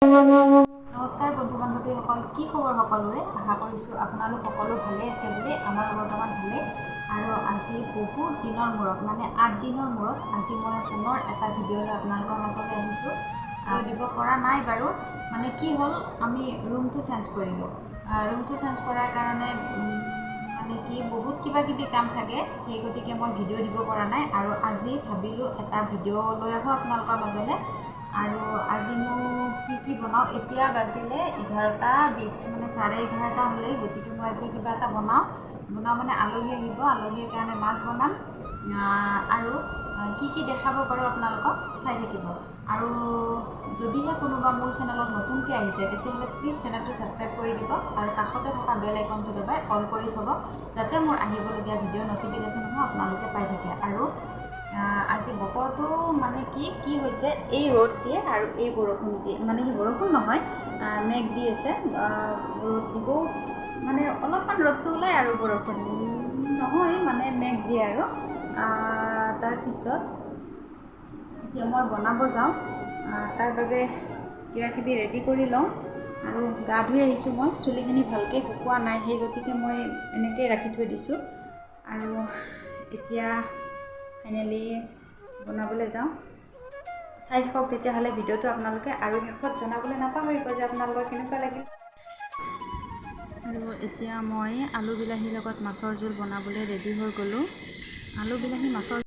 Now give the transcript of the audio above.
নমস্কাৰ বন্ধু বান্ধৱীসকল, কি খবৰ সকলোৰে? আশা কৰিছোঁ আপোনালোক সকলো ভালে আছে বুলি। আমাৰ বৰ্তমান ভালে। আৰু আজি বহুত দিনৰ মূৰত, মানে 8 দিনৰ মূৰত আজি মই পুনৰ এটা ভিডিঅ' লৈ আপোনালোকৰ মাজলৈ আহিছোঁ। দিব পৰা নাই বাৰু, মানে কি হ'ল, আমি ৰুমটো চেঞ্জ কৰিলোঁ। ৰুমটো চেঞ্জ কৰাৰ কাৰণে মানে কি বহুত কিবা কিবি কাম থাকে, সেই গতিকে মই ভিডিঅ' দিব পৰা নাই। আৰু আজি ভাবিলোঁ এটা ভিডিঅ' লৈ আহোঁ আপোনালোকৰ মাজলৈ। আৰু আজিনো কি বনাওঁ, এতিয়া বাজিলে 11:20, মানে 11:30 হ'লেই। গতিকে মই এতিয়া কিবা এটা বনাওঁ মানে আলহী আহিব, আলহীৰ কাৰণে মাছ বনাম। আৰু কি দেখাব পাৰোঁ আপোনালোকক চাই থাকিব। আৰু যদিহে কোনোবা মোৰ চেনেলত নতুনকৈ আহিছে, তেতিয়াহ'লে প্লিজ চেনেলটো ছাবস্ক্ৰাইব কৰি দিব আৰু কাষতে থকা বেল আইকনটো দবাই অল কৰি থ'ব, যাতে মোৰ আহিবলগীয়া ভিডিঅ' নটিফিকেশ্যনসমূহ আপোনালোকে পাই থাকে। আৰু আজি বতৰটো মানে কি হৈছে, এই ৰ'দ দিয়ে আৰু এই বৰষুণ দিয়ে, মানে কি বৰষুণ নহয়, মেঘ দি আছে। ৰ'দ দিবও, মানে অলপমান ৰ'দটো ওলায় আৰু বৰষুণ নহয়, মানে মেঘ দিয়ে আৰু। তাৰপিছত এতিয়া মই বনাব যাওঁ। তাৰ বাবে কিবাকিবি ৰেডি কৰি লওঁ। আৰু গা ধুই আহিছোঁ মই, চুলিখিনি ভালকৈ শুকোৱা নাই, সেই গতিকে মই এনেকৈ ৰাখি থৈ দিছোঁ। আৰু এতিয়া ফাইনেলি বনাবলৈ যাওঁ। চাই থাকক তেতিয়াহ'লে ভিডিঅ'টো আপোনালোকে, আৰু শেষত জনাবলৈ নাপাহৰিব যে আপোনালোকৰ কেনেকুৱা লাগিল। আৰু এতিয়া মই আলু বিলাহীৰ লগত মাছৰ জোল বনাবলৈ ৰেডি হৈ গ'লোঁ। আলু বিলাহী মাছৰ